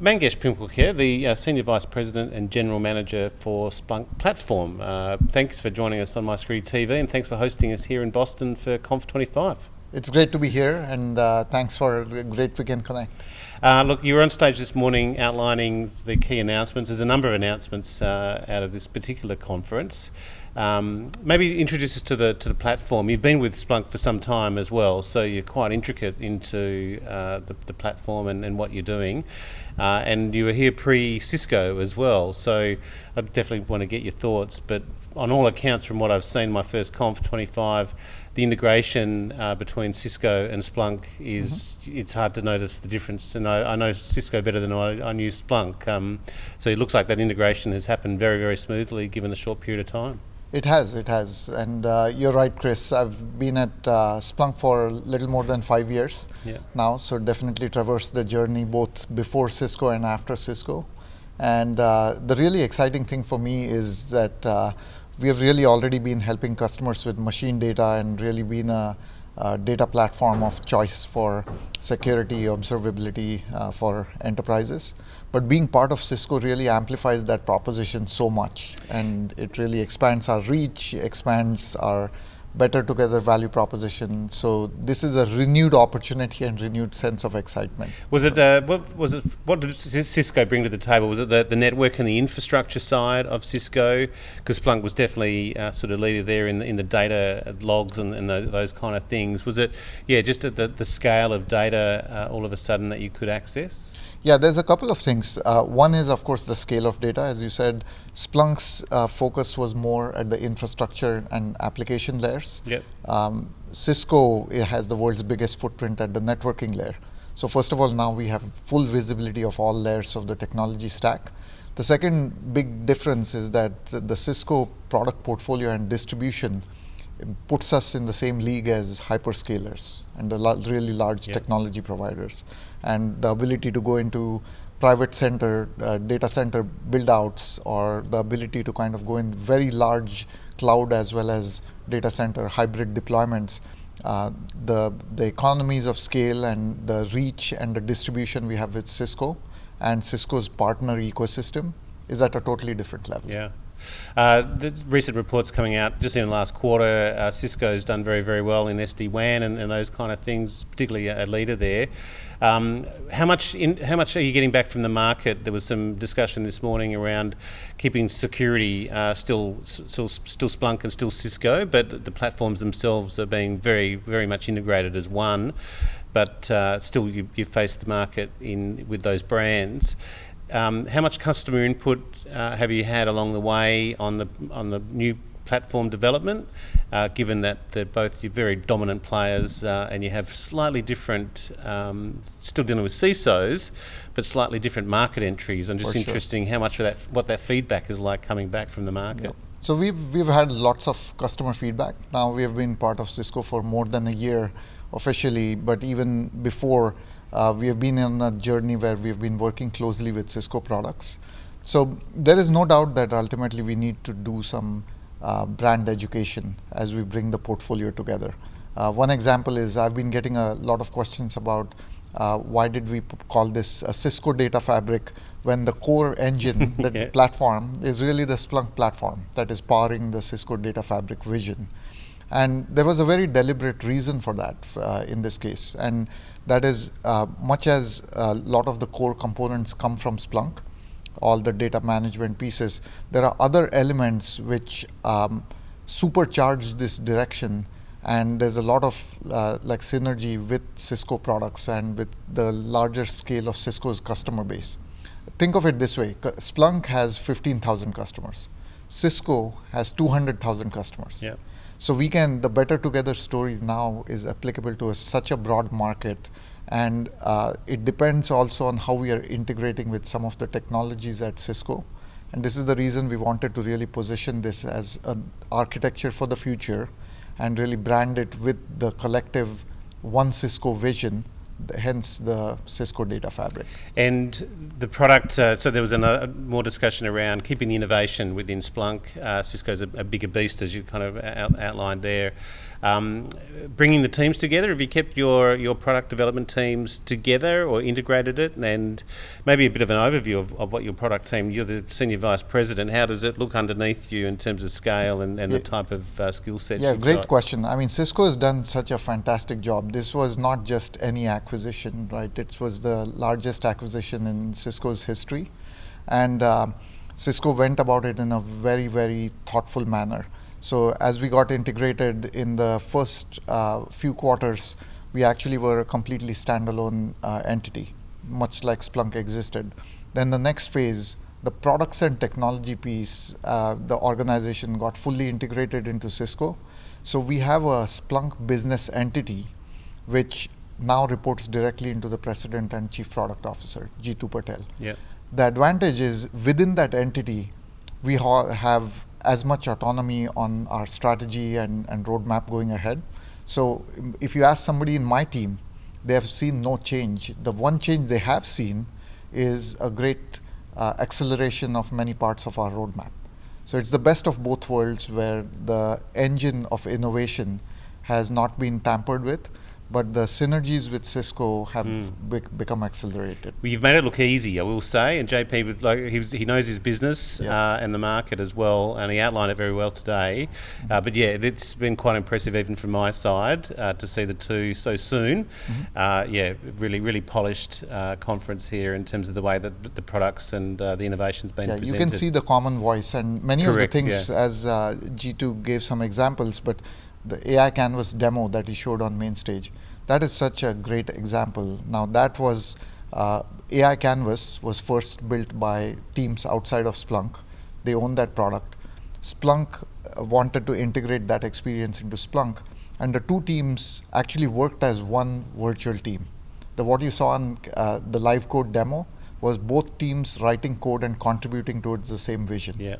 Mangesh Pimpalkhare, the Senior Vice President and General Manager for Splunk Platform. Thanks for joining us on MySecurityTV and thanks for hosting us here in Boston for Conf 25. It's great to be here, and thanks for a great Weekend Connect. Look, you were on stage this morning outlining the key announcements. There's a number of announcements out of this particular conference. Maybe introduce us to the platform. You've been with Splunk for some time as well, so you're quite intricate into the platform and what you're doing. And you were here pre-Cisco as well, so I definitely want to get your thoughts. But on all accounts, from what I've seen, my first Conf 25, the integration between Cisco and Splunk is, it's hard to notice the difference. And I know Cisco better than I knew Splunk. So it looks like that integration has happened very, very smoothly given a short period of time. It has. And you're right, Chris. I've been at Splunk for a little more than 5 years now, so definitely traversed the journey both before Cisco and after Cisco. And the really exciting thing for me is that we have really already been helping customers with machine data and really been a data platform of choice for security, observability for enterprises. But being part of Cisco really amplifies that proposition so much, and it really expands our reach, expands our better together value proposition. So this is a renewed opportunity and renewed sense of excitement. Was it what did Cisco bring to the table? Was it the network and the infrastructure side of Cisco? Because Splunk was definitely sort of leader there in the data logs and those kind of things. Was it just the scale of data all of a sudden that you could access? Yeah, there's a couple of things. One is, of course, the scale of data. As you said, Splunk's focus was more at the infrastructure and application layers. Yep. Cisco has the world's biggest footprint at the networking layer. So first of all, now we have full visibility of all layers of the technology stack. The second big difference is that the Cisco product portfolio and distribution puts us in the same league as hyperscalers and the really large technology providers. And the ability to go into private center, data center build-outs, or the ability to kind of go in very large cloud as well as data center hybrid deployments, the economies of scale and the reach and the distribution we have with Cisco and Cisco's partner ecosystem is at a totally different level. Yeah. The recent reports coming out just in the last quarter, Cisco's done very, very well in SD-WAN and those kind of things, particularly a leader there. How much are you getting back from the market? There was some discussion this morning around keeping security still Splunk and still Cisco, but the platforms themselves are being very, very much integrated as one. But still, you face the market with those brands. How much customer input have you had along the way on the new platform development, given that they're both very dominant players and you have slightly different, still dealing with CISOs, but slightly different market entries? I'm just interested how much of that, what that feedback is like coming back from the market. Yeah. So we've had lots of customer feedback. Now we have been part of Cisco for more than a year officially, but even before, we have been on a journey where we've been working closely with Cisco products. So there is no doubt that ultimately we need to do some brand education as we bring the portfolio together. One example is I've been getting a lot of questions about why did we call this a Cisco data fabric when the core engine, the platform, is really the Splunk platform that is powering the Cisco data fabric vision. And there was a very deliberate reason for that in this case. And that is, much as a lot of the core components come from Splunk, all the data management pieces, there are other elements which supercharge this direction. And there's a lot of like synergy with Cisco products and with the larger scale of Cisco's customer base. Think of it this way. Splunk has 15,000 customers. Cisco has 200,000 customers. Yep. So the better together story now is applicable to such a broad market, and it depends also on how we are integrating with some of the technologies at Cisco. And this is the reason we wanted to really position this as an architecture for the future and really brand it with the collective one Cisco vision hence the Cisco Data Fabric. And the product, so there was more discussion around keeping the innovation within Splunk. Cisco's a bigger beast, as you kind of outlined there. Bringing the teams together, have you kept your product development teams together or integrated it? And maybe a bit of an overview of what your product team, you're the Senior Vice President, how does it look underneath you in terms of scale and the type of skill sets you've great got? Question. I mean, Cisco has done such a fantastic job. This was not just any acquisition, right? It was the largest acquisition in Cisco's history. And Cisco went about it in a very, very thoughtful manner. So as we got integrated in the first few quarters, we actually were a completely standalone entity, much like Splunk existed. Then the next phase, the products and technology piece, the organization got fully integrated into Cisco. So we have a Splunk business entity, which now reports directly into the President and Chief Product Officer, Jeetu Patel. Yep. The advantage is within that entity, we have as much autonomy on our strategy and roadmap going ahead. So if you ask somebody in my team, they have seen no change. The one change they have seen is a great acceleration of many parts of our roadmap. So it's the best of both worlds, where the engine of innovation has not been tampered with, but the synergies with Cisco have become accelerated. Well, you've made it look easy, I will say, and JP would he knows his business and the market as well, and he outlined it very well today. But yeah, it's been quite impressive even from my side to see the two so soon. Really, really polished conference here in terms of the way that the products and the innovation's been presented. You can see the common voice, and many of the things, as Jeetu gave some examples, but the AI Canvas demo that he showed on main stage, that is such a great example. Now that was, AI Canvas was first built by teams outside of Splunk. They own that product. Splunk wanted to integrate that experience into Splunk, and the two teams actually worked as one virtual team. What you saw on the live code demo was both teams writing code and contributing towards the same vision. Yeah.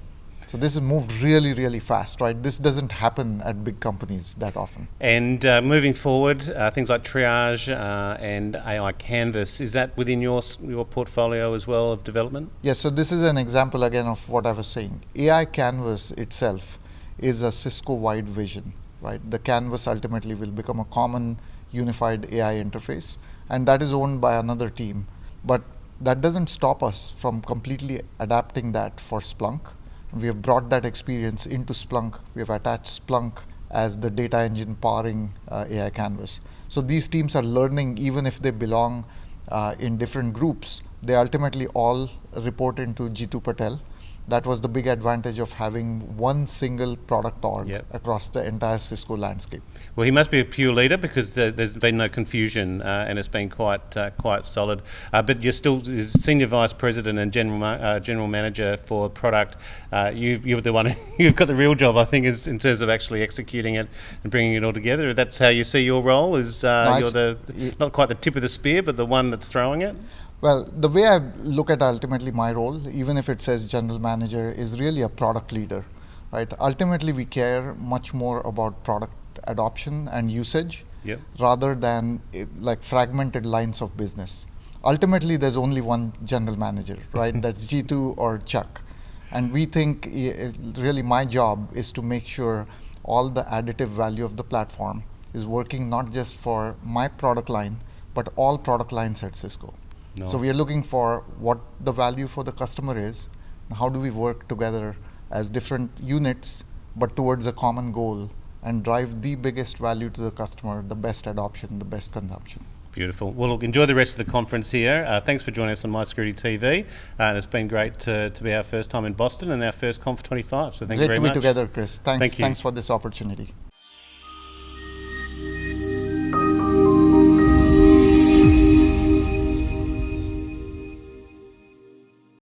So this has moved really, really fast, right? This doesn't happen at big companies that often. And moving forward, things like triage and AI Canvas, is that within your portfolio as well of development? Yes, so this is an example again of what I was saying. AI Canvas itself is a Cisco-wide vision, right? The Canvas ultimately will become a common unified AI interface, and that is owned by another team. But that doesn't stop us from completely adapting that for Splunk. We have brought that experience into Splunk. We have attached Splunk as the data engine powering AI Canvas. So these teams are learning, even if they belong in different groups, they ultimately all report into Jeetu Patel. That was the big advantage of having one single product org across the entire Cisco landscape. Well, he must be a pure leader, because there's been no confusion and it's been quite solid. But you're still Senior Vice President and General Manager for product. You're the one you've got the real job, I think, is in terms of actually executing it and bringing it all together. That's how you see your role, is you're not quite the tip of the spear, but the one that's throwing it? Well, the way I look at ultimately my role, even if it says general manager, is really a product leader, right? Ultimately, we care much more about product adoption and usage rather than like fragmented lines of business. Ultimately, there's only one general manager, right? That's Jeetu or Chuck. And we think really my job is to make sure all the additive value of the platform is working not just for my product line, but all product lines at Cisco. Nice. So we are looking for what the value for the customer is, and how do we work together as different units, but towards a common goal, and drive the biggest value to the customer, the best adoption, the best consumption. Beautiful. Well, look, enjoy the rest of the conference here. Thanks for joining us on MySecurityTV. And it's been great to be our first time in Boston and our first Conf 25. So thank you very much. Great to be together, Chris. Thanks. Thank you. Thanks for this opportunity.